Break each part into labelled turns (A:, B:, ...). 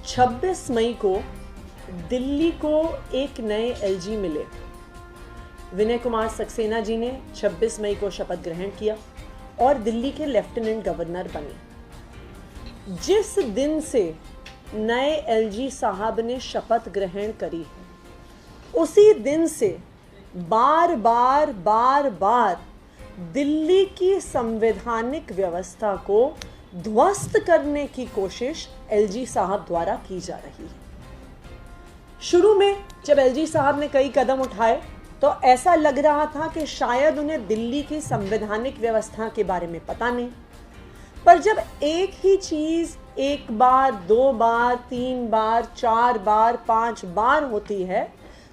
A: 26 मई को दिल्ली को एक नए एलजी मिले। विनय कुमार सक्सेना जी ने 26 मई को शपथ ग्रहण किया और दिल्ली के लेफ्टिनेंट गवर्नर बने। जिस दिन से नए एलजी साहब ने शपथ ग्रहण करी है, उसी दिन से बार बार दिल्ली की संवैधानिक व्यवस्था को ध्वस्त करने की कोशिश एलजी साहब द्वारा की जा रही है। शुरू में जब एलजी साहब ने कई कदम उठाए तो ऐसा लग रहा था कि शायद उन्हें दिल्ली की संवैधानिक व्यवस्था के बारे में पता नहीं, पर जब एक ही चीज एक बार, दो बार, तीन बार, चार बार, 5 बार होती है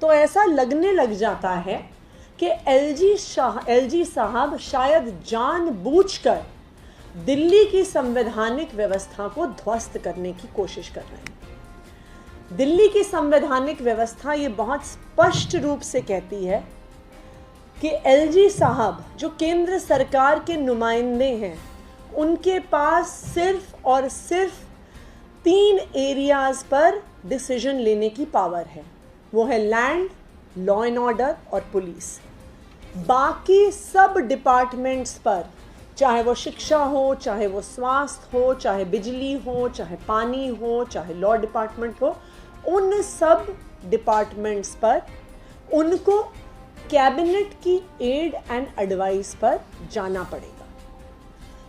A: तो ऐसा लगने लग जाता है कि एलजी साहब शायद जानबूझकर दिल्ली की संवैधानिक व्यवस्था को ध्वस्त करने की कोशिश कर रहे हैं। दिल्ली की संवैधानिक व्यवस्था ये बहुत स्पष्ट रूप से कहती है कि एलजी साहब जो केंद्र सरकार के नुमाइंदे हैं, उनके पास सिर्फ और सिर्फ 3 एरियाज पर डिसीजन लेने की पावर है। वो है लैंड, लॉ एंड ऑर्डर और पुलिस। बाकी सब डिपार्टमेंट्स पर, चाहे वो शिक्षा हो, चाहे वो स्वास्थ्य हो, चाहे बिजली हो, चाहे पानी हो, चाहे लॉ डिपार्टमेंट हो, उन सब डिपार्टमेंट्स पर उनको कैबिनेट की एड एंड एडवाइस पर जाना पड़ेगा।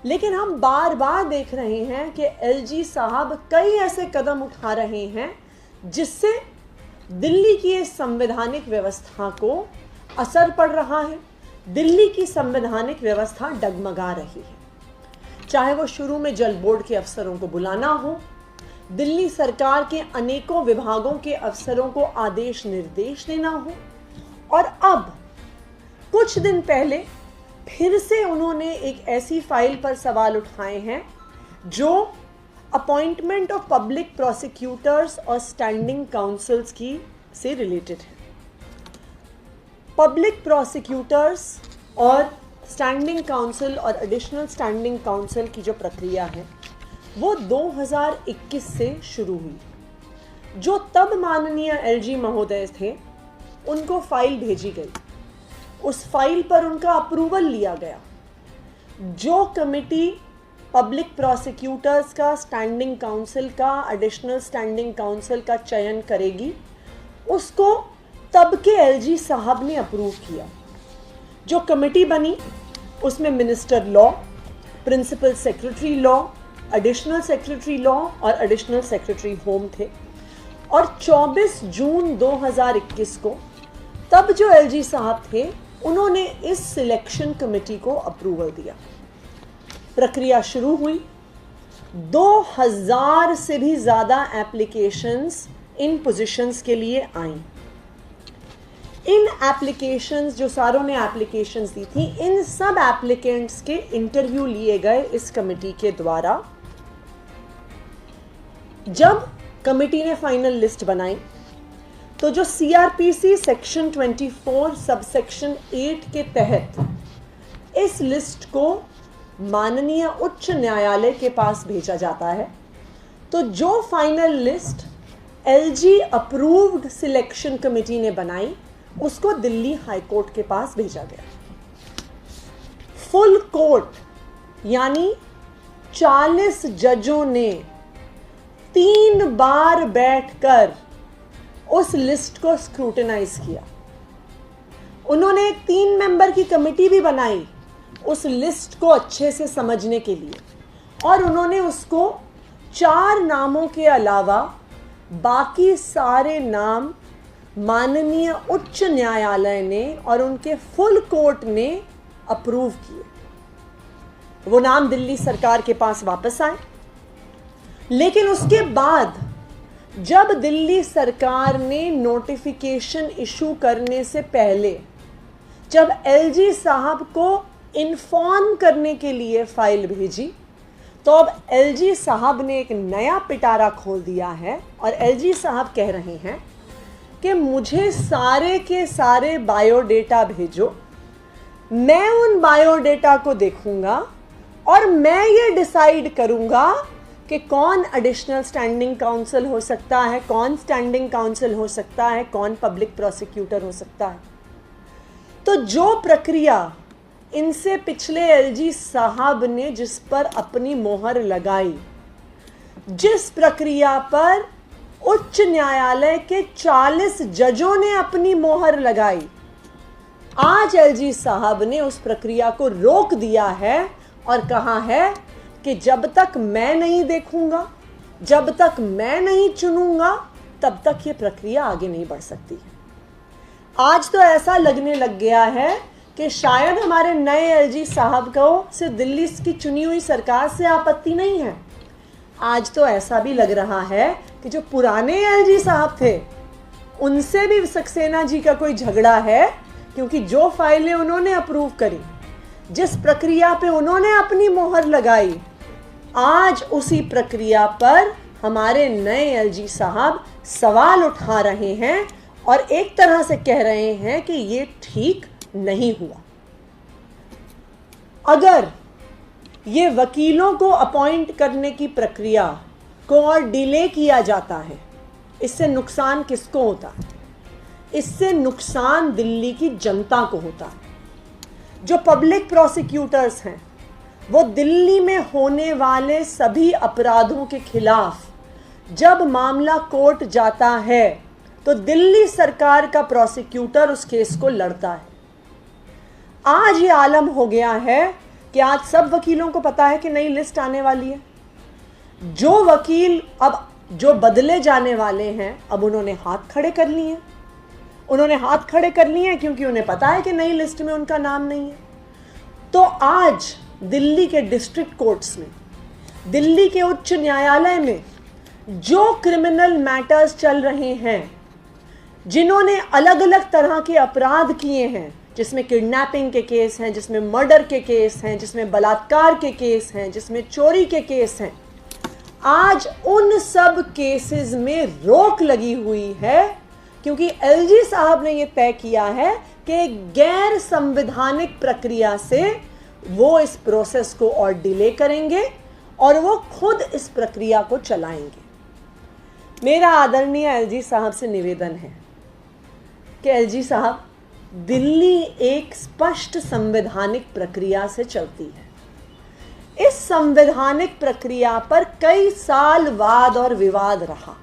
A: लेकिन हम बार बार देख रहे हैं कि एलजी साहब कई ऐसे कदम उठा रहे हैं जिससे दिल्ली की इस संवैधानिक व्यवस्था को असर पड़ रहा है। दिल्ली की संवैधानिक व्यवस्था डगमगा रही है। चाहे वो शुरू में जल बोर्ड के अफसरों को बुलाना हो, दिल्ली सरकार के अनेकों विभागों के अफसरों को आदेश निर्देश देना हो, और अब कुछ दिन पहले फिर से उन्होंने एक ऐसी फाइल पर सवाल उठाए हैं जो अपॉइंटमेंट ऑफ पब्लिक प्रोसिक्यूटर्स और स्टैंडिंग काउंसिल्स की से रिलेटेड है। पब्लिक प्रोसिक्यूटर्स और स्टैंडिंग काउंसिल और एडिशनल स्टैंडिंग काउंसिल की जो प्रक्रिया है वो 2021 से शुरू हुई। जो तब माननीय एलजी महोदय थे, उनको फाइल भेजी गई, उस फाइल पर उनका अप्रूवल लिया गया। जो कमिटी पब्लिक प्रोसिक्यूटर्स का, स्टैंडिंग काउंसिल का, एडिशनल स्टैंडिंग काउंसिल का चयन करेगी, उसको तब के एलजी साहब ने अप्रूव किया। जो कमेटी बनी उसमें minister law, principal secretary law, additional secretary law और एडिशनल सेक्रेटरी होम थे। और 24 जून 2021 को तब जो एलजी साहब थे, उन्होंने इस सिलेक्शन कमेटी को अप्रूवल दिया। प्रक्रिया शुरू हुई। 2000 से भी ज़्यादा एप्लीकेशंस इन पोजीशंस के लिए आईं। इन एप्लीकेशंस, जो सारों ने एप्लीकेशंस दी थी, इन सब एप्लीकेंट्स के इंटरव्यू लिए गए इस कमेटी के द्वारा। जब कमेटी ने फाइनल लिस्ट बनाई तो जो सीआरपीसी सेक्शन 24 सबसेक्शन 8 के तहत इस लिस्ट को माननीय उच्च न्यायालय के पास भेजा जाता है, तो जो final list LG approved selection committee ने बनाई, उसको दिल्ली हाई कोर्ट के पास भेजा गया। फुल कोर्ट यानी 40 जजों ने 3 बार बैठकर उस लिस्ट को स्क्रूटिनाइज किया। उन्होंने एक 3 मेंबर की कमेटी भी बनाई उस लिस्ट को अच्छे से समझने के लिए, और उन्होंने उसको 4 नामों के अलावा बाकी सारे नाम माननीय उच्च न्यायालय ने और उनके फुल कोर्ट ने अप्रूव किए। वो नाम दिल्ली सरकार के पास वापस आए। लेकिन उसके बाद जब दिल्ली सरकार ने नोटिफिकेशन इशू करने से पहले, जब एलजी साहब को इन्फॉर्म करने के लिए फाइल भेजी, तो अब एलजी साहब ने एक नया पिटारा खोल दिया है और एलजी साहब कह रहे हैं कि मुझे सारे के सारे बायोडेटा भेजो, मैं उन बायोडेटा को देखूंगा और मैं ये डिसाइड करूंगा कि कौन एडिशनल स्टैंडिंग काउंसिल हो सकता है, कौन स्टैंडिंग काउंसिल हो सकता है, कौन पब्लिक प्रोसिक्यूटर हो सकता है। तो जो प्रक्रिया इनसे पिछले एलजी साहब ने जिस पर अपनी मोहर लगाई, जिस प्रक्रिया पर उच्च न्यायालय के 40 जजों ने अपनी मोहर लगाई, आज एलजी साहब ने उस प्रक्रिया को रोक दिया है और कहा है कि जब तक मैं नहीं देखूंगा, जब तक मैं नहीं चुनूंगा, तब तक ये प्रक्रिया आगे नहीं बढ़ सकती है। आज तो ऐसा लगने लग गया है कि शायद हमारे नए एलजी साहब को सिर्फ दिल्ली की चुनी हुई सरकार से आपत्ति नहीं है। आज तो ऐसा भी लग रहा है कि जो पुराने एलजी साहब थे उनसे भी सक्सेना जी का कोई झगड़ा है, क्योंकि जो फाइलें उन्होंने अप्रूव करी, जिस प्रक्रिया पे उन्होंने अपनी मोहर लगाई, आज उसी प्रक्रिया पर हमारे नए एलजी साहब सवाल उठा रहे हैं और एक तरह से कह रहे हैं कि ये ठीक नहीं हुआ। अगर ये वकीलों को अपॉइंट करने की प्रक्रिया को और डिले किया जाता है, इससे नुकसान किसको होता है? इससे नुकसान दिल्ली की जनता को होता है। जो पब्लिक प्रोसिक्यूटर्स हैं वो दिल्ली में होने वाले सभी अपराधों के खिलाफ जब मामला कोर्ट जाता है तो दिल्ली सरकार का प्रोसिक्यूटर उस केस को लड़ता है। आज ये आलम हो गया है कि आज सब वकीलों को पता है कि नई लिस्ट आने वाली है। जो वकील अब जो बदले जाने वाले हैं, अब उन्होंने हाथ खड़े कर लिए हैं। उन्होंने हाथ खड़े कर लिए हैं क्योंकि उन्हें पता है कि नई लिस्ट में उनका नाम नहीं है। तो आज दिल्ली के डिस्ट्रिक्ट कोर्ट्स में, दिल्ली के उच्च न्यायालय में जो क्रिमिनल मैटर्स चल रहे हैं, जिन्होंने अलग अलग तरह के अपराध किए हैं, जिसमें किडनैपिंग के केस हैं, जिसमें मर्डर के केस हैं, जिसमें बलात्कार के केस हैं, जिसमें चोरी के केस हैं, आज उन सब केसेस में रोक लगी हुई है, क्योंकि एलजी साहब ने यह तय किया है कि गैर संवैधानिक प्रक्रिया से वो इस प्रोसेस को और डिले करेंगे और वो खुद इस प्रक्रिया को चलाएंगे। मेरा आदरणीय एलजी साहब से निवेदन है कि एलजी साहब, दिल्ली एक स्पष्ट संवैधानिक प्रक्रिया से चलती है। इस संवैधानिक प्रक्रिया पर कई साल वाद और विवाद रहा।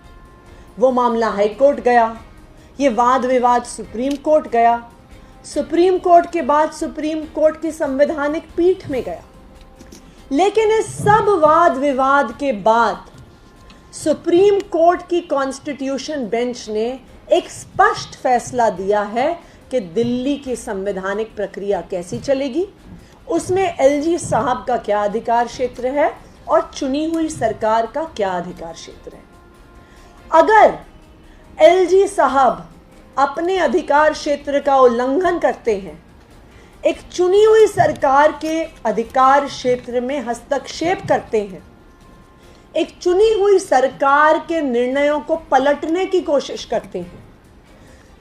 A: वो मामला हाई कोर्ट गया, ये वाद विवाद सुप्रीम कोर्ट गया, सुप्रीम कोर्ट के बाद सुप्रीम कोर्ट की संवैधानिक पीठ में गया। लेकिन इस सब वाद विवाद के बाद सुप्रीम कोर्ट की कॉन्स्टिट्यूशन बेंच ने एक स्पष्ट फैसला दिया है कि दिल्ली की संवैधानिक प्रक्रिया कैसी चलेगी, उसमें एलजी साहब का क्या अधिकार क्षेत्र है और चुनी हुई सरकार का क्या अधिकार क्षेत्र है। अगर एलजी साहब अपने अधिकार क्षेत्र का उल्लंघन करते हैं, एक चुनी हुई सरकार के अधिकार क्षेत्र में हस्तक्षेप करते हैं, एक चुनी हुई सरकार के निर्णयों को पलटने की कोशिश करते हैं,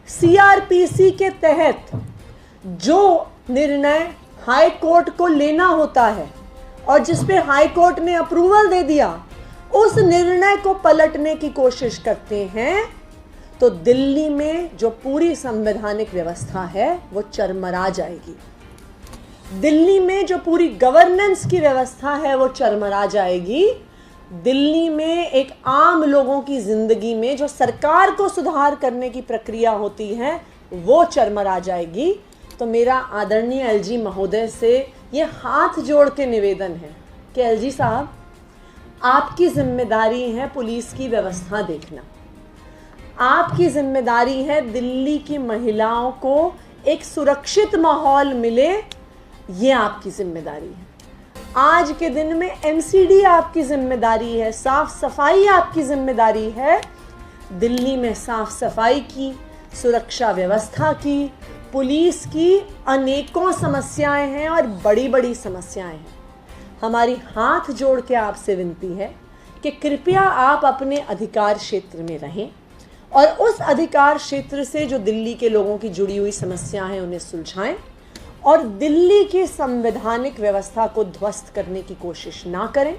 A: सीआरपीसी के तहत जो निर्णय हाई कोर्ट को लेना होता है और जिस पे हाई कोर्ट ने अप्रूवल दे दिया, उस निर्णय को पलटने की कोशिश करते हैं, तो दिल्ली में जो पूरी संवैधानिक व्यवस्था है वो चरमरा जाएगी। दिल्ली में जो पूरी गवर्नेंस की व्यवस्था है वो चरमरा जाएगी। दिल्ली में एक आम लोगों की जिंदगी में जो सरकार को सुधार करने की प्रक्रिया होती है वो चरमरा जाएगी। तो मेरा आदरणीय एलजी महोदय से ये हाथ जोड़ के निवेदन है कि एलजी साहब, आपकी जिम्मेदारी है पुलिस की व्यवस्था देखना, आपकी जिम्मेदारी है दिल्ली की महिलाओं को एक सुरक्षित माहौल मिले, ये आपकी जिम्मेदारी है। आज के दिन में एमसीडी आपकी जिम्मेदारी है, साफ सफाई आपकी जिम्मेदारी है। दिल्ली में साफ सफाई की, सुरक्षा व्यवस्था की, पुलिस की अनेकों समस्याएं हैं और बड़ी बड़ी समस्याएं हैं। हमारी हाथ जोड़ के आपसे विनती है कि कृपया आप अपने अधिकार क्षेत्र में रहें और उस अधिकार क्षेत्र से जो दिल्ली के लोगों की जुड़ी हुई समस्याएं हैं उन्हें सुलझाएं और दिल्ली की संवैधानिक व्यवस्था को ध्वस्त करने की कोशिश ना करें।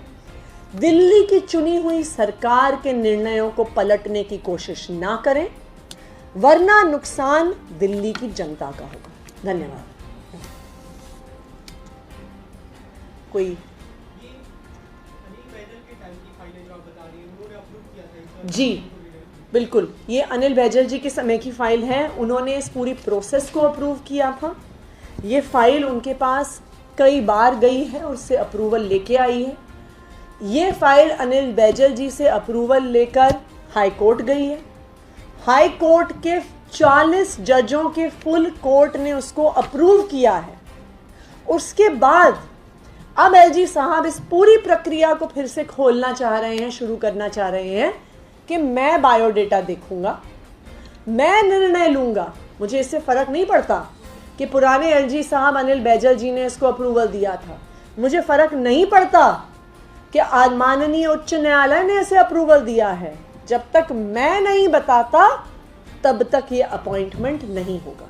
A: दिल्ली की चुनी हुई सरकार के निर्णयों को पलटने की कोशिश ना करें, वरना नुकसान दिल्ली की जनता का होगा। धन्यवाद। कोई जी बिल्कुल, ये अनिल बैजल जी के समय की फाइल है। उन्होंने इस पूरी प्रोसेस को अप्रूव किया था। ये फाइल उनके पास कई बार गई है, उससे अप्रूवल लेके आई है। ये फाइल अनिल बैजल जी से अप्रूवल लेकर हाई कोर्ट गई है। हाई कोर्ट के 40 जजों के फुल कोर्ट ने उसको अप्रूव किया है। उसके बाद अब एलजी साहब इस पूरी प्रक्रिया को फिर से खोलना चाह रहे हैं, शुरू करना चाह रहे हैं कि मैं बायोडेटा देखूंगा, मैं निर्णय लूंगा। मुझे इससे फर्क नहीं पड़ता कि पुराने एलजी साहब अनिल बैजल जी ने इसको अप्रूवल दिया था। मुझे फर्क नहीं पड़ता कि आज माननीय उच्च न्यायालय ने इसे अप्रूवल दिया है। जब तक मैं नहीं बताता तब तक ये अपॉइंटमेंट नहीं होगा।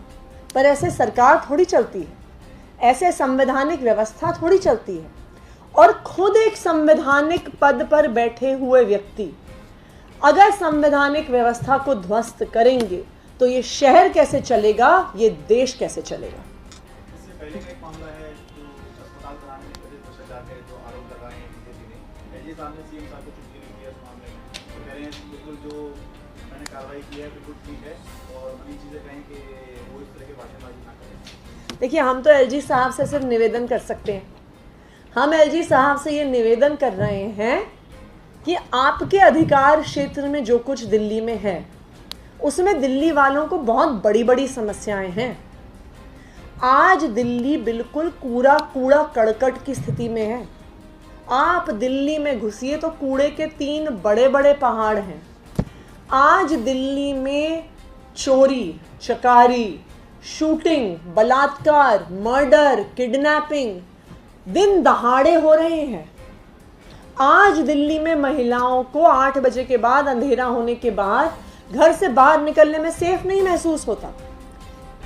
A: पर ऐसे सरकार थोड़ी चलती है, ऐसे संवैधानिक व्यवस्था थोड़ी चलती है। और खुद एक संवैधानिक पद पर बैठे हुए व्यक्ति अगर संवैधानिक व्यवस्था को ध्वस्त करेंगे तो ये शहर कैसे चलेगा, ये देश कैसे चलेगा।
B: इससे पहले का एक मामला है जो अस्पताल बनाने में भ्रष्टाचार के जो आरोप लगाए हैं बीजेपी ने, एलजी साहब ने सीएम साहब को चिट्ठी लिखी है इस मामले में। तो कह रहे हैं बिल्कुल जो मैंने कार्रवाई की है बिल्कुल ठीक है, और मनी चीज़ें कहें कि वो इस तरह के भाषणबाजी ना करें।
A: देखिए, हम तो एलजी साहब से सिर्फ निवेदन कर सकते हैं। हम एलजी साहब से ये निवेदन कर रहे हैं कि आपके अधिकार क्षेत्र में जो कुछ दिल्ली में है उसमें दिल्ली वालों को बहुत बड़ी बड़ी समस्याएं हैं। आज दिल्ली बिल्कुल कूड़ा कड़कट की स्थिति में है। आप दिल्ली में घुसिए तो कूड़े के 3 बड़े बड़े पहाड़ हैं। आज दिल्ली में चोरी, चकारी, शूटिंग, बलात्कार, मर्डर, किडनैपिंग दिन दहाड़े हो रहे हैं। आज दिल्ली में महिलाओं को 8 बजे के बाद, अंधेरा होने के बाद घर से बाहर निकलने में सेफ नहीं महसूस होता।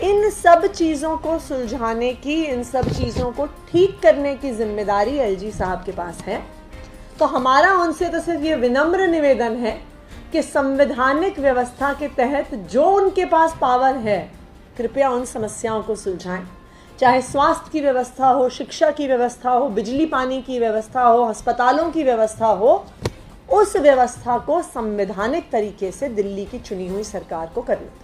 A: इन सब चीज़ों को सुलझाने की, इन सब चीज़ों को ठीक करने की जिम्मेदारी एलजी साहब के पास है। तो हमारा उनसे तो सिर्फ ये विनम्र निवेदन है कि संवैधानिक व्यवस्था के तहत जो उनके पास पावर है, कृपया उन समस्याओं को सुलझाएं। चाहे स्वास्थ्य की व्यवस्था हो, शिक्षा की व्यवस्था हो, बिजली पानी की व्यवस्था हो, अस्पतालों की व्यवस्था हो, उस व्यवस्था को संवैधानिक तरीके से दिल्ली की चुनी हुई सरकार को करना।